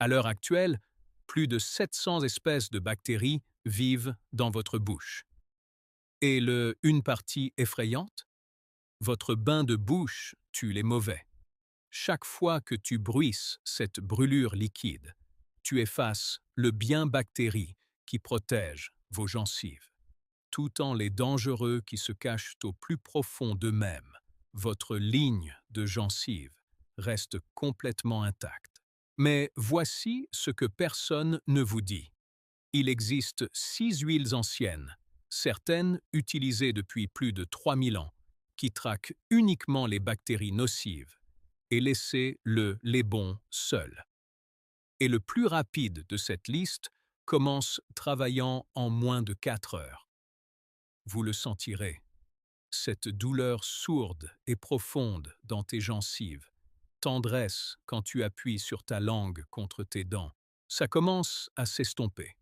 À l'heure actuelle, plus de 700 espèces de bactéries vivent dans votre bouche. Et une partie effrayante? Votre bain de bouche tue les mauvais. Chaque fois que tu bruisses cette brûlure liquide, tu effaces le bien bactérie qui protège vos gencives. Tout en les dangereux qui se cachent au plus profond d'eux-mêmes, votre ligne de gencive reste complètement intacte. Mais voici ce que personne ne vous dit. Il existe 6 huiles anciennes, certaines utilisées depuis plus de 3000 ans, qui traquent uniquement les bactéries nocives et laissez les bons seuls. Et le plus rapide de cette liste commence travaillant en moins de 4 heures. Vous le sentirez, cette douleur sourde et profonde dans tes gencives, tendresse quand tu appuies sur ta langue contre tes dents, ça commence à s'estomper.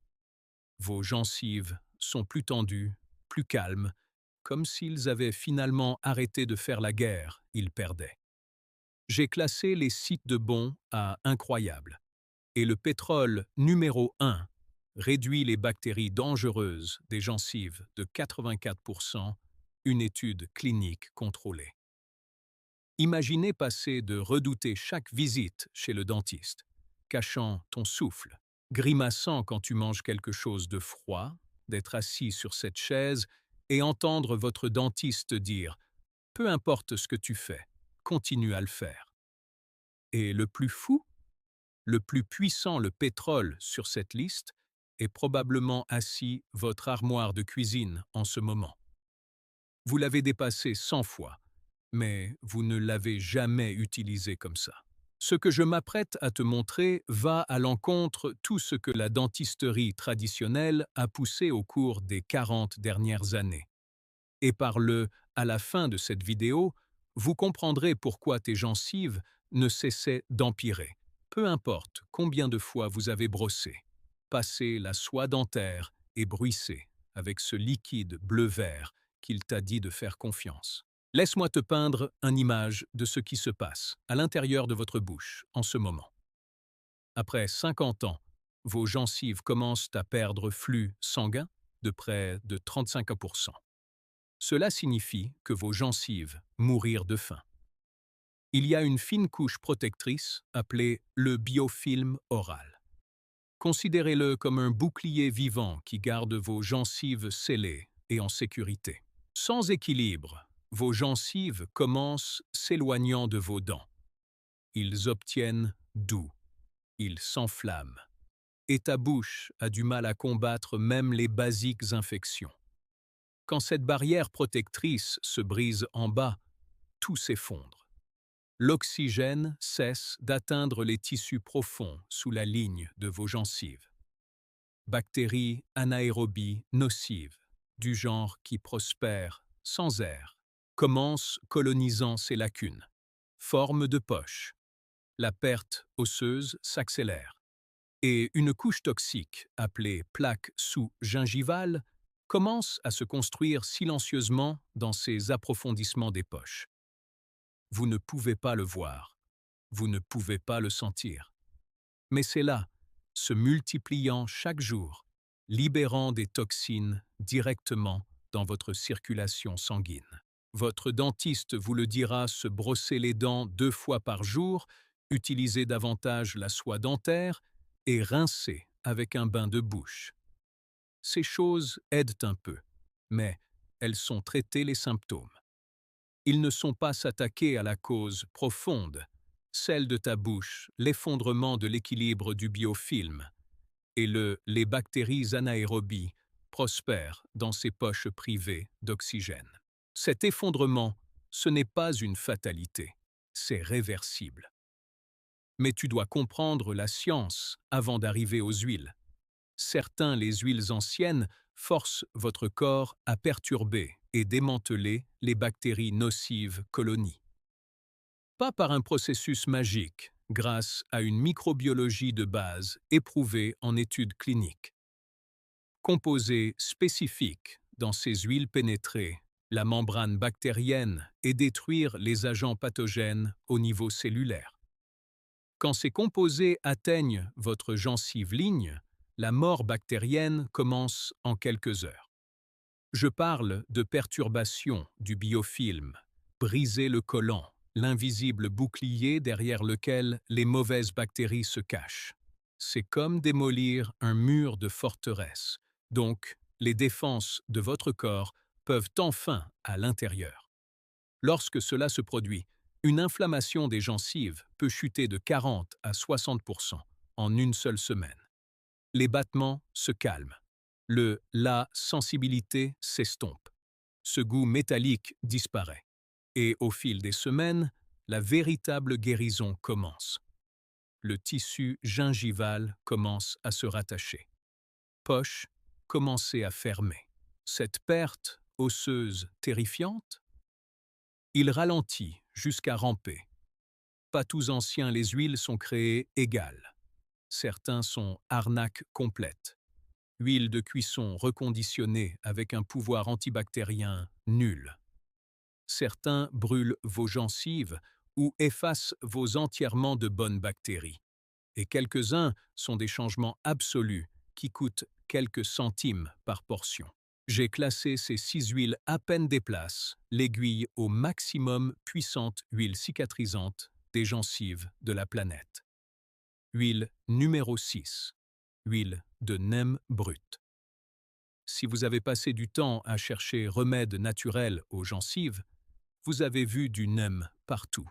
Vos gencives sont plus tendues, plus calmes, comme s'ils avaient finalement arrêté de faire la guerre, ils perdaient. J'ai classé les sites de bons à incroyables, et le pétrole numéro 1 réduit les bactéries dangereuses des gencives de 84%, une étude clinique contrôlée. Imaginez passer de redouter chaque visite chez le dentiste, cachant ton souffle, grimaçant quand tu manges quelque chose de froid, d'être assis sur cette chaise et entendre votre dentiste dire « Peu importe ce que tu fais, continue à le faire ». Et le plus fou, le plus puissant le pétrole sur cette liste est probablement assis votre armoire de cuisine en ce moment. Vous l'avez dépassé 100 fois, mais vous ne l'avez jamais utilisé comme ça. Ce que je m'apprête à te montrer va à l'encontre tout ce que la dentisterie traditionnelle a poussé au cours des 40 dernières années. Et à la fin de cette vidéo, vous comprendrez pourquoi tes gencives ne cessaient d'empirer. Peu importe combien de fois vous avez brossé, passé la soie dentaire et bruissé avec ce liquide bleu-vert qu'il t'a dit de faire confiance. Laisse-moi te peindre une image de ce qui se passe à l'intérieur de votre bouche en ce moment. Après 50 ans, vos gencives commencent à perdre flux sanguin de près de 35%. Cela signifie que vos gencives mourir de faim. Il y a une fine couche protectrice appelée le biofilm oral. Considérez-le comme un bouclier vivant qui garde vos gencives scellées et en sécurité. Sans équilibre, vos gencives commencent s'éloignant de vos dents. Ils obtiennent doux, ils s'enflamment. Et ta bouche a du mal à combattre même les basiques infections. Quand cette barrière protectrice se brise en bas, tout s'effondre. L'oxygène cesse d'atteindre les tissus profonds sous la ligne de vos gencives. Bactéries anaérobies nocives, du genre qui prospèrent sans air, commencent colonisant ces lacunes. Forme de poche. La perte osseuse s'accélère. Et une couche toxique, appelée plaque sous-gingivale, commence à se construire silencieusement dans ces approfondissements des poches. Vous ne pouvez pas le voir, vous ne pouvez pas le sentir. Mais c'est là, se multipliant chaque jour, libérant des toxines directement dans votre circulation sanguine. Votre dentiste vous le dira, se brosser les dents 2 fois par jour, utiliser davantage la soie dentaire et rincer avec un bain de bouche. Ces choses aident un peu, mais elles sont traiter les symptômes. Ils ne sont pas s'attaquer à la cause profonde, celle de ta bouche, l'effondrement de l'équilibre du biofilm, et les bactéries anaérobies prospèrent dans ces poches privées d'oxygène. Cet effondrement, ce n'est pas une fatalité, c'est réversible. Mais tu dois comprendre la science avant d'arriver aux huiles. Certains les huiles anciennes forcent votre corps à perturber et démanteler les bactéries nocives colonies. Pas par un processus magique, grâce à une microbiologie de base éprouvée en études cliniques. Composés spécifiques dans ces huiles pénétrer la membrane bactérienne et détruire les agents pathogènes au niveau cellulaire. Quand ces composés atteignent votre gencive ligne, la mort bactérienne commence en quelques heures. Je parle de perturbation du biofilm, briser le collant, l'invisible bouclier derrière lequel les mauvaises bactéries se cachent. C'est comme démolir un mur de forteresse, donc les défenses de votre corps peuvent enfin à l'intérieur. Lorsque cela se produit, une inflammation des gencives peut chuter de 40 à 60% en une seule semaine. Les battements se calment. La sensibilité s'estompe. Ce goût métallique disparaît. Et au fil des semaines, la véritable guérison commence. Le tissu gingival commence à se rattacher. Poche commencer à fermer. Cette perte osseuse terrifiante, il ralentit jusqu'à ramper. Pas tous anciens, les huiles sont créées égales. Certains sont arnaques complètes. Huile de cuisson reconditionnée avec un pouvoir antibactérien nul. Certains brûlent vos gencives ou effacent vos entièrement de bonnes bactéries. Et quelques-uns sont des changements absolus qui coûtent quelques centimes par portion. J'ai classé ces 6 huiles à peine des places, l'aiguille au maximum puissante huile cicatrisante des gencives de la planète. Huile numéro 6. Huile de neem brute. Si vous avez passé du temps à chercher remède naturel aux gencives, vous avez vu du neem partout.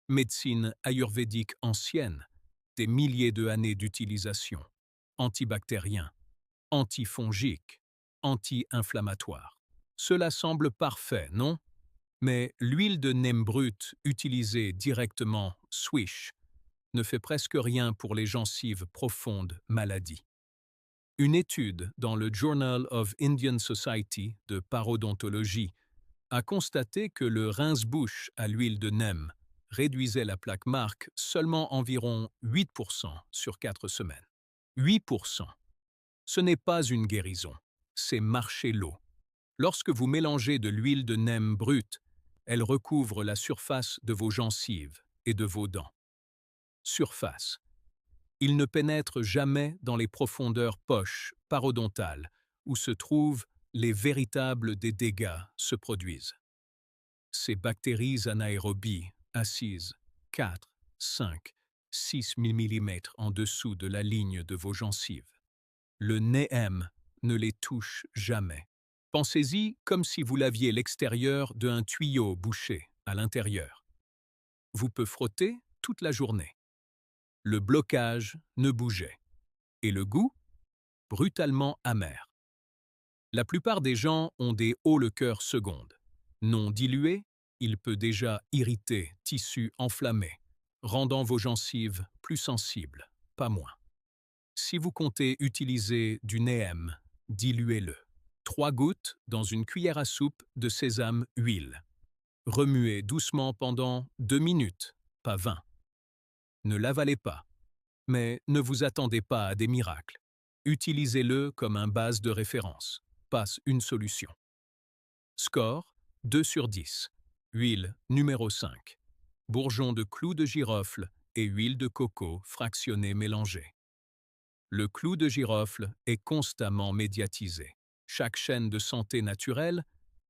Médecine ayurvédique ancienne, des milliers d'années d'utilisation, antibactérien, antifongique, anti-inflammatoire. Cela semble parfait, non? Mais l'huile de neem brute utilisée directement, swish, ne fait presque rien pour les gencives profondes maladies. Une étude dans le Journal of Indian Society de parodontologie a constaté que le rince-bouche à l'huile de neem réduisait la plaque marque seulement environ 8% sur 4 semaines. 8%. Ce n'est pas une guérison, c'est marcher l'eau. Lorsque vous mélangez de l'huile de neem brute, elle recouvre la surface de vos gencives et de vos dents. Surface. Il ne pénètre jamais dans les profondeurs poches parodontales où se trouvent les véritables des dégâts se produisent. Ces bactéries anaérobies assises 4, 5, 6 mm en dessous de la ligne de vos gencives. Le neem ne les touche jamais. Pensez-y comme si vous laviez l'extérieur d'un tuyau bouché à l'intérieur. Vous pouvez frotter toute la journée. Le blocage ne bougeait. Et le goût? Brutalement amer. La plupart des gens ont des hauts le cœur secondes. Non dilué, il peut déjà irriter tissus enflammés, rendant vos gencives plus sensibles, pas moins. Si vous comptez utiliser du neem, diluez-le. 3 gouttes dans une cuillère à soupe de sésame huile. Remuez doucement pendant 2 minutes, pas 20. Ne l'avalez pas, mais ne vous attendez pas à des miracles. Utilisez-le comme un base de référence, pas une solution. Score 2 sur 10. Huile numéro 5. Bourgeons de clous de girofle et huile de coco fractionnée mélangée. Le clou de girofle est constamment médiatisé. Chaque chaîne de santé naturelle,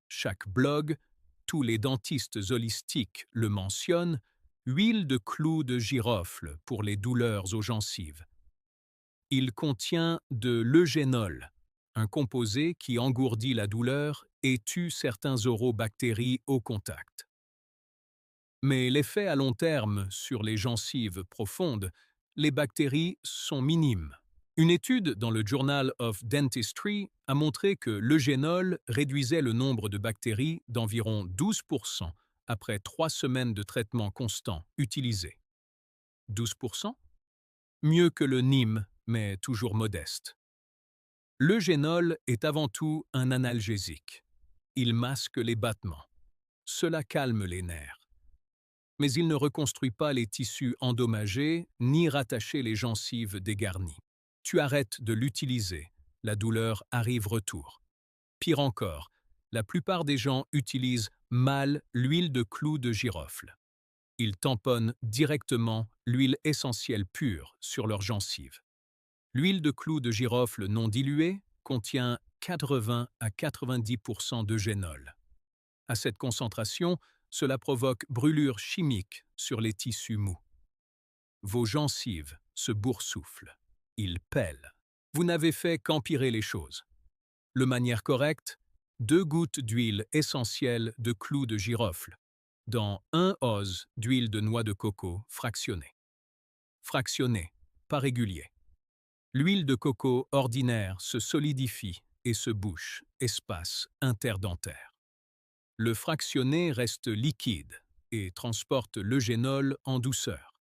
chaque blog, tous les dentistes holistiques le mentionnent, huile de clou de girofle pour les douleurs aux gencives. Il contient de l'eugénol, un composé qui engourdit la douleur et tue certains orobactéries au contact. Mais l'effet à long terme sur les gencives profondes, les bactéries sont minimes. Une étude dans le Journal of Dentistry a montré que l'eugénol réduisait le nombre de bactéries d'environ 12% après 3 semaines de traitement constant utilisé. 12%? Mieux que le Nîmes, mais toujours modeste. L'eugénol est avant tout un analgésique. Il masque les battements. Cela calme les nerfs. Mais il ne reconstruit pas les tissus endommagés ni rattacher les gencives dégarnies. Tu arrêtes de l'utiliser, la douleur arrive retour. Pire encore, la plupart des gens utilisent mal l'huile de clou de girofle. Ils tamponnent directement l'huile essentielle pure sur leurs gencives. L'huile de clou de girofle non diluée contient 80 à 90% de génol. À cette concentration, cela provoque brûlure chimique sur les tissus mous. Vos gencives se boursouflent. Ils pèlent. Vous n'avez fait qu'empirer les choses. De manière correcte, 2 gouttes d'huile essentielle de clou de girofle dans 1 oz d'huile de noix de coco fractionnée. Fractionnée, pas régulier. L'huile de coco ordinaire se solidifie et se bouche, espace interdentaire. Le fractionné reste liquide et transporte l'eugénol en douceur.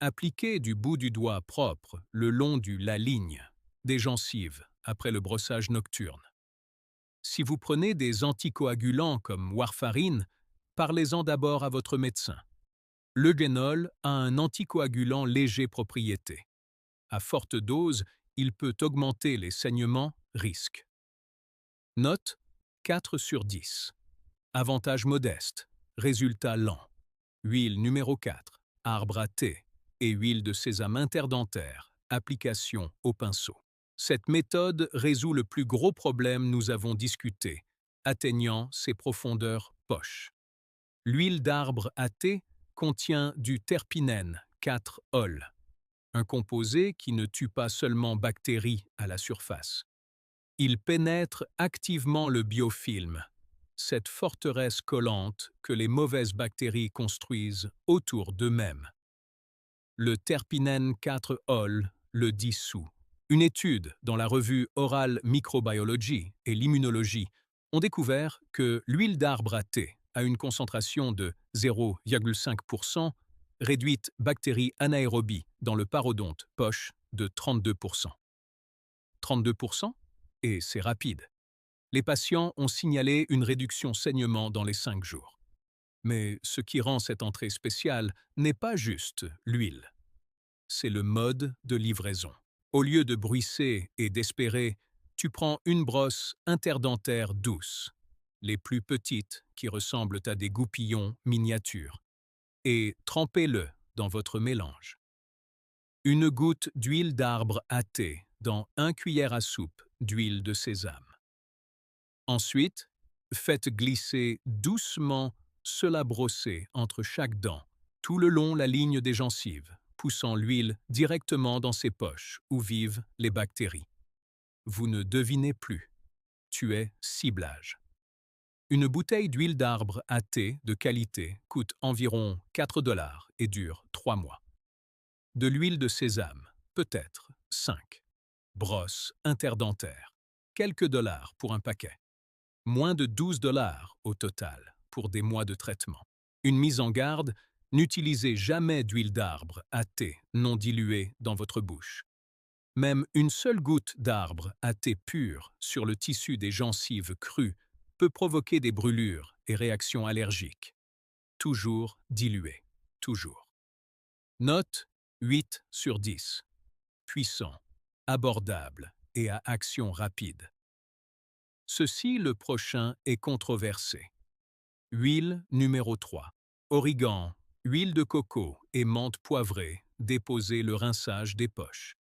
Appliquez du bout du doigt propre le long la ligne des gencives après le brossage nocturne. Si vous prenez des anticoagulants comme warfarine, parlez-en d'abord à votre médecin. L'eugénol a un anticoagulant léger propriété. À forte dose, il peut augmenter les saignements, risque. Note 4 sur 10. Avantage modeste, résultat lent. Huile numéro 4, arbre à thé et huile de sésame interdentaire, application au pinceau. Cette méthode résout le plus gros problème nous avons discuté, atteignant ses profondeurs poches. L'huile d'arbre à thé contient du terpinène 4-ol, un composé qui ne tue pas seulement bactéries à la surface. Il pénètre activement le biofilm, cette forteresse collante que les mauvaises bactéries construisent autour d'eux-mêmes. Le terpinène 4-ol le dissout. Une étude dans la revue Oral Microbiology et l'immunologie ont découvert que l'huile d'arbre à thé a une concentration de 0,5%, réduite bactéries anaérobies dans le parodonte poche de 32%. 32%? Et c'est rapide. Les patients ont signalé une réduction saignement dans les 5 jours. Mais ce qui rend cette entrée spéciale n'est pas juste l'huile. C'est le mode de livraison. Au lieu de bruisser et d'espérer, tu prends une brosse interdentaire douce, les plus petites qui ressemblent à des goupillons miniatures, et trempez-le dans votre mélange. Une goutte d'huile d'arbre à thé dans 1 cuillère à soupe d'huile de sésame. Ensuite, faites glisser doucement cela brossé entre chaque dent, tout le long la ligne des gencives, poussant l'huile directement dans ses poches où vivent les bactéries. Vous ne devinez plus. Tu es ciblage. Une bouteille d'huile d'arbre à thé de qualité coûte environ 4 $ et dure 3 mois. De l'huile de sésame, peut-être 5. Brosse interdentaire, quelques dollars pour un paquet. Moins de 12 $ au total pour des mois de traitement. Une mise en garde, n'utilisez jamais d'huile d'arbre à thé non diluée dans votre bouche. Même une seule goutte d'arbre à thé pur sur le tissu des gencives crues peut provoquer des brûlures et réactions allergiques. Toujours dilué, toujours. Note 8 sur 10. Puissant, abordable et à action rapide. Ceci, le prochain, est controversé. Huile numéro 3. Origan, huile de coco et menthe poivrée, déposez le rinçage des poches.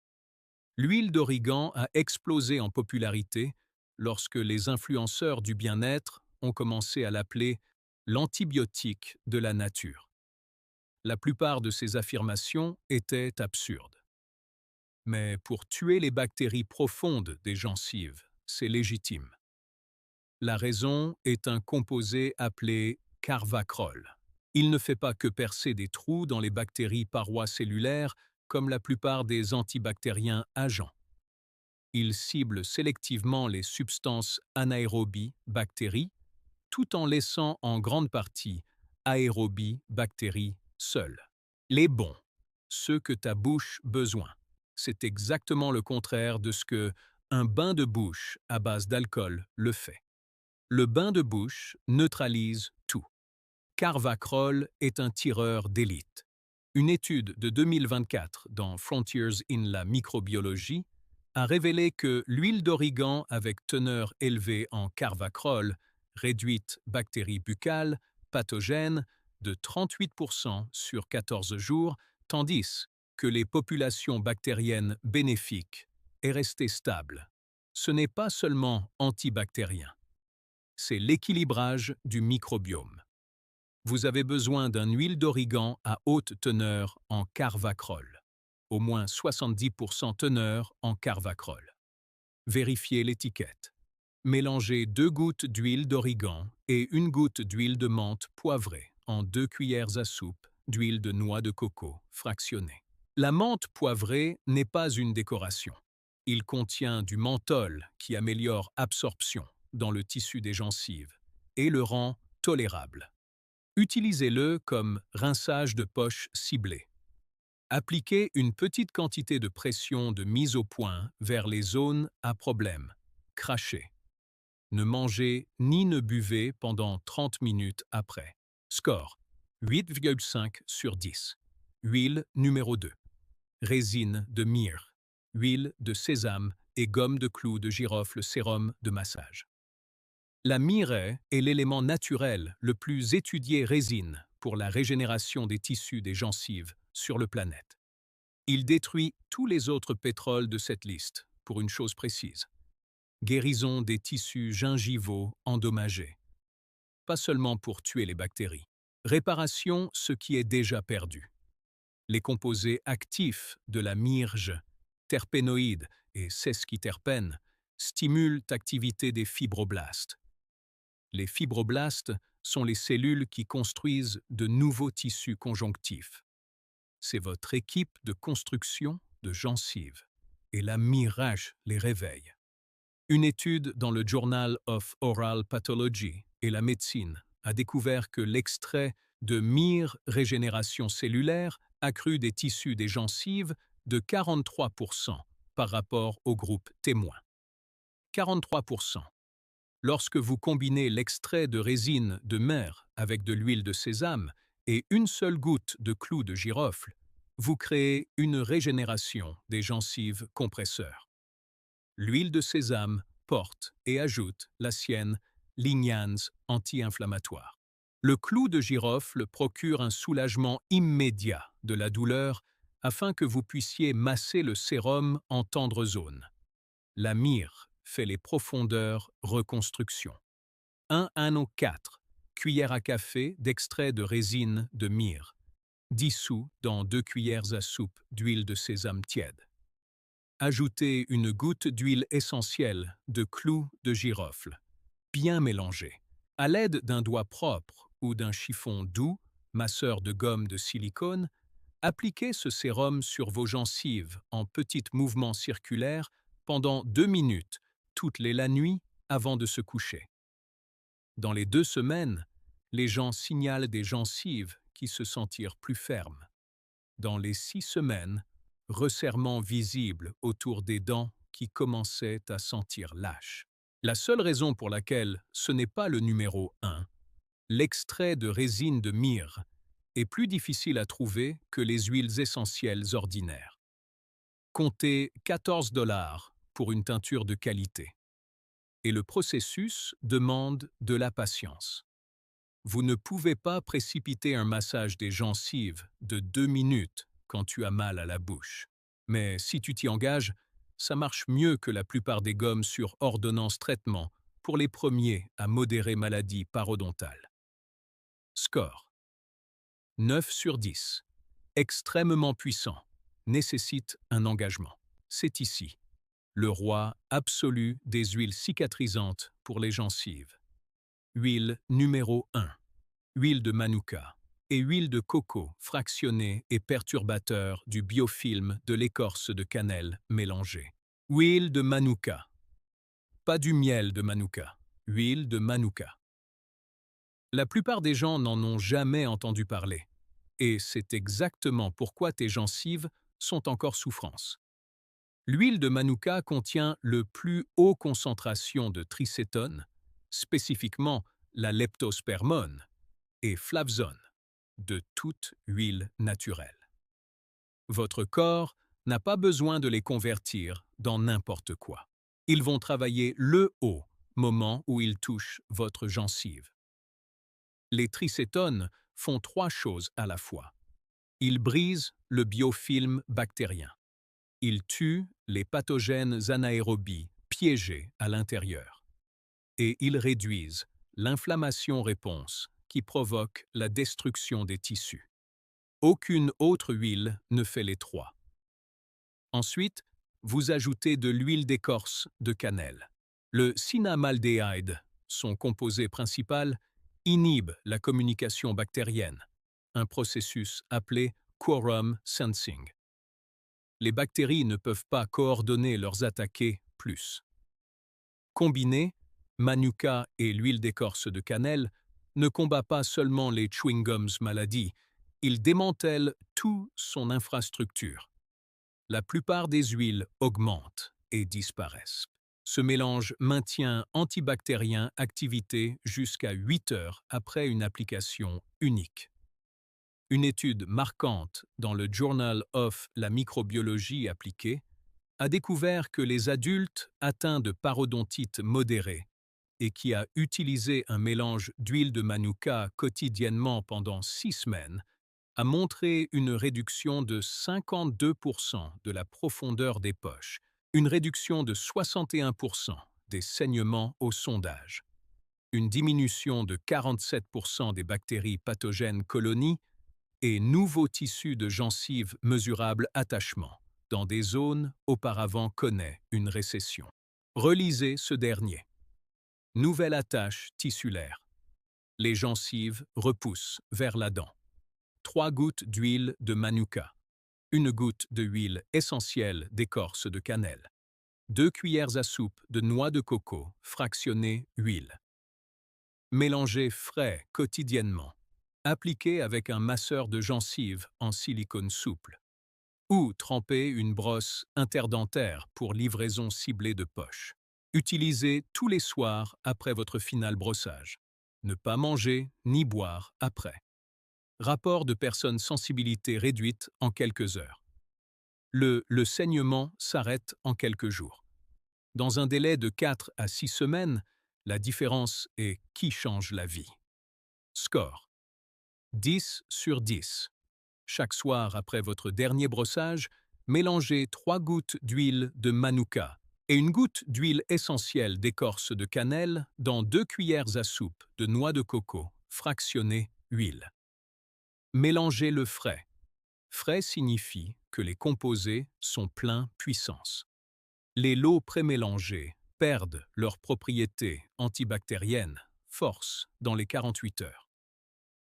L'huile d'origan a explosé en popularité lorsque les influenceurs du bien-être ont commencé à l'appeler l'antibiotique de la nature. La plupart de ces affirmations étaient absurdes. Mais pour tuer les bactéries profondes des gencives, c'est légitime. La raison est un composé appelé carvacrol. Il ne fait pas que percer des trous dans les bactéries parois cellulaires comme la plupart des antibactériens agents. Il cible sélectivement les substances anaérobies bactéries, tout en laissant en grande partie aérobies bactéries seules. Les bons, ceux que ta bouche a besoin. C'est exactement le contraire de ce que un bain de bouche à base d'alcool le fait. Le bain de bouche neutralise tout. Carvacrol est un tireur d'élite. Une étude de 2024 dans Frontiers in la microbiologie a révélé que l'huile d'origan avec teneur élevée en carvacrol, réduite bactéries buccales, pathogènes, de 38% sur 14 jours, tandis que les populations bactériennes bénéfiques est restée stable. Ce n'est pas seulement antibactérien, c'est l'équilibrage du microbiome. Vous avez besoin d'une huile d'origan à haute teneur en carvacrol, au moins 70% teneur en carvacrol. Vérifiez l'étiquette. Mélangez 2 gouttes d'huile d'origan et 1 goutte d'huile de menthe poivrée en 2 cuillères à soupe d'huile de noix de coco fractionnée. La menthe poivrée n'est pas une décoration. Il contient du menthol qui améliore l'absorption dans le tissu des gencives et le rend tolérable. Utilisez-le comme rinçage de poche ciblé. Appliquez une petite quantité de pression de mise au point vers les zones à problème. Crachez. Ne mangez ni ne buvez pendant 30 minutes après. Score 8,5 sur 10. Huile numéro 2. Résine de myrrhe, huile de sésame et gomme de clou de girofle sérum de massage. La myrrhe est l'élément naturel le plus étudié résine pour la régénération des tissus des gencives sur le planète. Il détruit tous les autres pétroles de cette liste, pour une chose précise. Guérison des tissus gingivaux endommagés. Pas seulement pour tuer les bactéries. Réparation ce qui est déjà perdu. Les composés actifs de la myrrhe, terpénoïdes et sesquiterpènes, stimulent l'activité des fibroblastes. Les fibroblastes sont les cellules qui construisent de nouveaux tissus conjonctifs. C'est votre équipe de construction de gencives, et la myrrhe les réveille. Une étude dans le Journal of Oral Pathology et la médecine a découvert que l'extrait de myrrhe régénération cellulaire accrut des tissus des gencives de 43% par rapport au groupe témoin. 43%. Lorsque vous combinez l'extrait de résine de myrrhe avec de l'huile de sésame et une seule goutte de clou de girofle, vous créez une régénération des gencives compresseurs. L'huile de sésame porte et ajoute la sienne lignans anti-inflammatoire. Le clou de girofle procure un soulagement immédiat de la douleur afin que vous puissiez masser le sérum en tendre zone. La myrrhe fait les profondeurs reconstruction. 1 anneau 4 cuillères à café d'extrait de résine de myrrhe, dissous dans 2 cuillères à soupe d'huile de sésame tiède. Ajoutez une goutte d'huile essentielle de clou de girofle, bien mélangée. À l'aide d'un doigt propre ou d'un chiffon doux, masseur de gomme de silicone, appliquez ce sérum sur vos gencives en petits mouvements circulaires pendant 2 minutes, toutes la nuit avant de se coucher. Dans les 2 semaines, les gens signalent des gencives qui se sentirent plus fermes. Dans les 6 semaines, resserrement visible autour des dents qui commençaient à sentir lâches. La seule raison pour laquelle ce n'est pas le numéro 1, l'extrait de résine de myrrhe, est plus difficile à trouver que les huiles essentielles ordinaires. Comptez 14 $ pour une teinture de qualité. Et le processus demande de la patience. Vous ne pouvez pas précipiter un massage des gencives de 2 minutes quand tu as mal à la bouche. Mais si tu t'y engages, ça marche mieux que la plupart des gommes sur ordonnance traitement pour les premiers à modérée maladie parodontale. Score 9 sur 10. Extrêmement puissant. Nécessite un engagement. C'est ici. Le roi absolu des huiles cicatrisantes pour les gencives. Huile numéro 1. Huile de manuka et huile de coco fractionnée et perturbateur du biofilm de l'écorce de cannelle mélangée. Huile de manuka. Pas du miel de manuka. Huile de manuka. La plupart des gens n'en ont jamais entendu parler. Et c'est exactement pourquoi tes gencives sont encore souffrance. L'huile de manuka contient le plus haut concentration de tricétone, spécifiquement la leptospermone, et flavzone, de toute huile naturelle. Votre corps n'a pas besoin de les convertir dans n'importe quoi. Ils vont travailler le au moment où ils touchent votre gencive. Les tricétones font trois choses à la fois. Ils brisent le biofilm bactérien. Ils tuent les pathogènes anaérobies piégés à l'intérieur. Et ils réduisent l'inflammation-réponse qui provoque la destruction des tissus. Aucune autre huile ne fait les trois. Ensuite, vous ajoutez de l'huile d'écorce de cannelle. Le cinnamaldéhyde, son composé principal, inhibe la communication bactérienne, un processus appelé quorum sensing. Les bactéries ne peuvent pas coordonner leurs attaqués plus. Combinés, Manuka et l'huile d'écorce de cannelle ne combat pas seulement les chewing-gums maladies, il démantèle toute son infrastructure. La plupart des huiles augmentent et disparaissent. Ce mélange maintient antibactérien activité jusqu'à 8 heures après une application unique. Une étude marquante dans le Journal of la microbiologie appliquée a découvert que les adultes atteints de parodontite modérée et qui a utilisé un mélange d'huile de Manuka quotidiennement pendant 6 semaines a montré une réduction de 52% de la profondeur des poches, une réduction de 61% des saignements au sondage, une diminution de 47% des bactéries pathogènes colonies et nouveaux tissus de gencives mesurables attachement dans des zones auparavant connaît une récession. Relisez ce dernier. Nouvelle attache tissulaire. Les gencives repoussent vers la dent. 3 gouttes d'huile de Manuka. 1 goutte de huile essentielle d'écorce de cannelle. 2 cuillères à soupe de noix de coco fractionnée huile. Mélangez frais quotidiennement. Appliquez avec un masseur de gencives en silicone souple. Ou trempez une brosse interdentaire pour livraison ciblée de poche. Utilisez tous les soirs après votre final brossage. Ne pas manger ni boire après. Rapport de personnes sensibilité réduite en quelques heures. Le saignement s'arrête en quelques jours. Dans un délai de 4 à 6 semaines, la différence est qui change la vie. Score 10 sur 10. Chaque soir après votre dernier brossage, mélangez 3 gouttes d'huile de Manuka et 1 goutte d'huile essentielle d'écorce de cannelle dans 2 cuillères à soupe de noix de coco fractionnée huile. Mélangez le frais. Frais signifie que les composés sont pleins puissance. Les lots prémélangés perdent leurs propriétés antibactériennes, force, dans les 48 heures.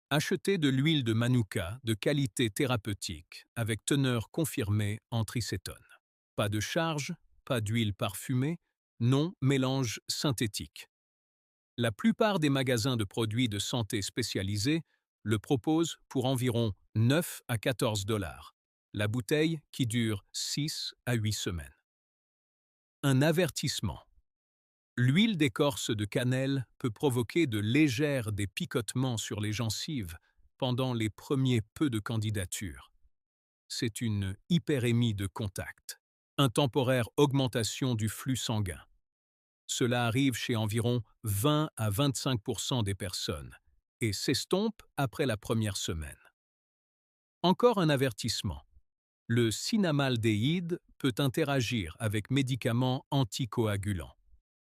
Achetez de l'huile de Manuka de qualité thérapeutique avec teneur confirmée en tricétone. Pas de charge, pas d'huile parfumée, non mélange synthétique. La plupart des magasins de produits de santé spécialisés le proposent pour environ 9 à 14 $, la bouteille qui dure 6 à 8 semaines. Un avertissement. L'huile d'écorce de cannelle peut provoquer de légers picotements sur les gencives pendant les premiers peu de candidatures. C'est une hyperémie de contact, une temporaire augmentation du flux sanguin. Cela arrive chez environ 20 à 25% des personnes et s'estompe après la première semaine. Encore un avertissement. Le cinnamaldéhyde peut interagir avec médicaments anticoagulants.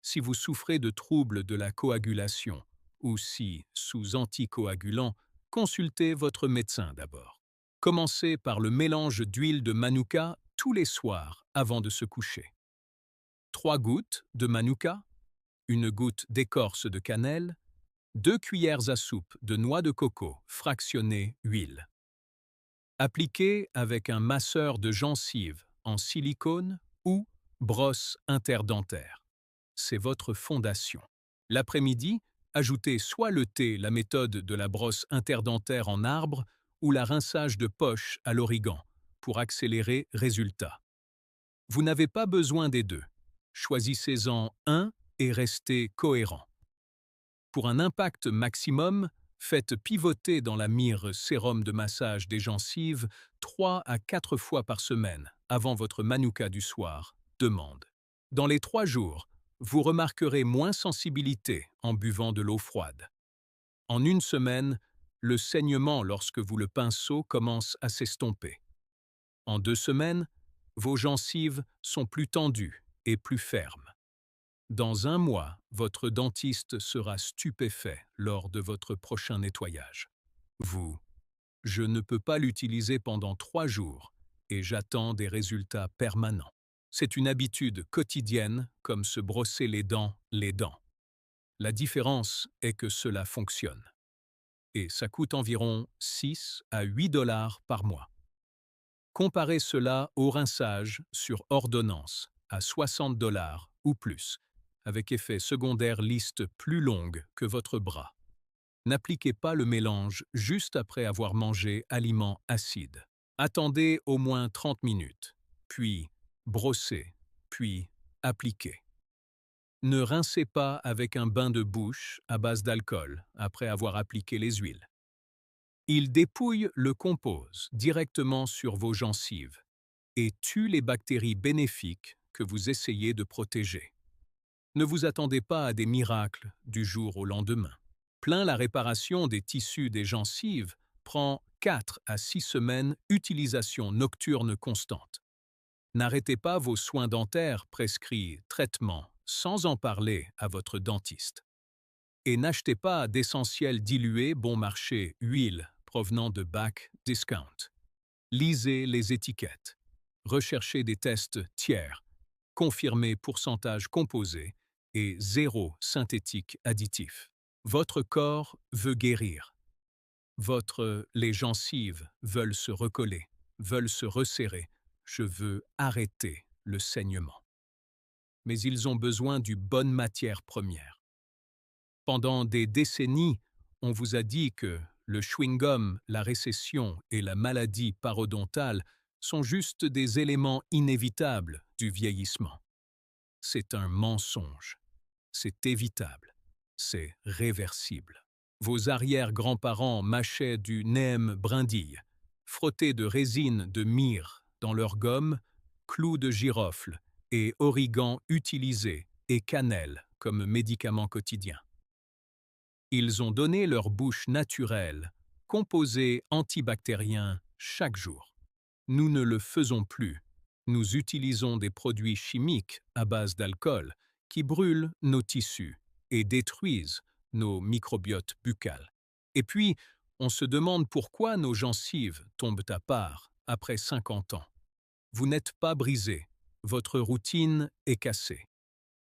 Si vous souffrez de troubles de la coagulation ou si, sous anticoagulants, consultez votre médecin d'abord. Commencez par le mélange d'huile de Manuka tous les soirs avant de se coucher. 3 gouttes de Manuka, 1 goutte d'écorce de cannelle, 2 cuillères à soupe de noix de coco fractionnée huile. Appliquez avec un masseur de gencives en silicone ou brosse interdentaire. C'est votre fondation. L'après-midi, ajoutez soit le thé, la méthode de la brosse interdentaire en arbre, ou la rinçage de poche à l'origan, pour accélérer résultat. Vous n'avez pas besoin des deux. Choisissez-en un et restez cohérent. Pour un impact maximum, faites pivoter dans la mire sérum de massage des gencives 3 à 4 fois par semaine avant votre Manuka du soir. Demande. Dans les 3 jours, vous remarquerez moins sensibilité en buvant de l'eau froide. En 1 semaine, le saignement lorsque vous le pinceau commence à s'estomper. En 2 semaines, vos gencives sont plus tendues et plus fermes. Dans 1 mois, votre dentiste sera stupéfait lors de votre prochain nettoyage. Vous, je ne peux pas l'utiliser pendant 3 jours et j'attends des résultats permanents. C'est une habitude quotidienne comme se brosser les dents. La différence est que cela fonctionne. Et ça coûte environ 6 à 8 dollars par mois. Comparez cela au rinçage sur ordonnance à 60 dollars ou plus, avec effet secondaire liste plus longue que votre bras. N'appliquez pas le mélange juste après avoir mangé aliments acides. Attendez au moins 30 minutes, puis brossez, puis appliquez. Ne rincez pas avec un bain de bouche à base d'alcool après avoir appliqué les huiles. Il dépouille le compose directement sur vos gencives et tue les bactéries bénéfiques que vous essayez de protéger. Ne vous attendez pas à des miracles du jour au lendemain. La réparation des tissus des gencives prend 4 à 6 semaines utilisation nocturne constante. N'arrêtez pas vos soins dentaires prescrits traitements sans en parler à votre dentiste. Et n'achetez pas d'essentiels dilués bon marché huile provenant de back discount. Lisez les étiquettes. Recherchez des tests tiers, confirmez pourcentage composé et 0 synthétique additif. Votre corps veut guérir. Les gencives veulent se recoller, veulent se resserrer. Je veux arrêter le saignement. Mais ils ont besoin d'une bonne matière première. Pendant des décennies, on vous a dit que le chewing-gum, la récession et la maladie parodontale sont juste des éléments inévitables du vieillissement. C'est un mensonge. C'est évitable. C'est réversible. Vos arrière-grands-parents mâchaient du neem brindille, frottaient de résine de myrrhe dans leur gomme, clous de girofle et origan utilisés et cannelle comme médicament quotidien. Ils ont donné leur bouche naturelle, composée antibactérien chaque jour. Nous ne le faisons plus. Nous utilisons des produits chimiques à base d'alcool qui brûlent nos tissus et détruisent nos microbiotes buccales. Et puis, on se demande pourquoi nos gencives tombent à part après 50 ans. Vous n'êtes pas brisé, votre routine est cassée.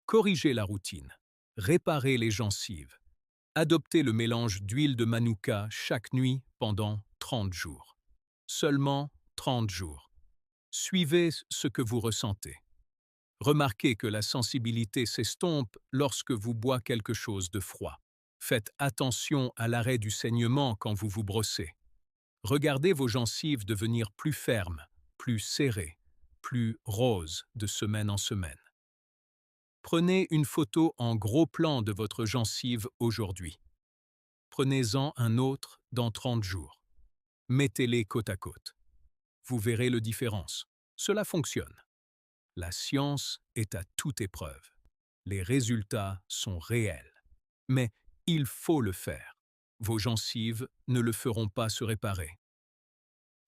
Corrigez la routine, réparez les gencives, adoptez le mélange d'huile de manuka chaque nuit pendant 30 jours. Seulement 30 jours. Suivez ce que vous ressentez. Remarquez que la sensibilité s'estompe lorsque vous boivez quelque chose de froid. Faites attention à l'arrêt du saignement quand vous vous brossez. Regardez vos gencives devenir plus fermes, plus serrées, plus roses de semaine en semaine. Prenez une photo en gros plan de votre gencive aujourd'hui. Prenez-en un autre dans 30 jours. Mettez-les côte à côte. Vous verrez la différence. Cela fonctionne. La science est à toute épreuve. Les résultats sont réels. Mais il faut le faire. Vos gencives ne le feront pas se réparer.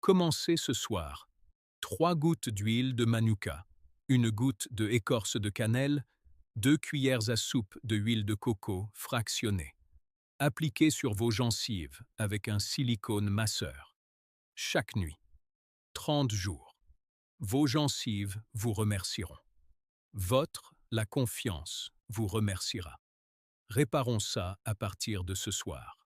Commencez ce soir. 3 gouttes d'huile de manuka, 1 goutte de écorce de cannelle, 2 cuillères à soupe de huile de coco fractionnée. Appliquez sur vos gencives avec un silicone masseur. Chaque nuit. 30 jours. Vos gencives vous remercieront. La confiance vous remerciera. Réparons ça à partir de ce soir.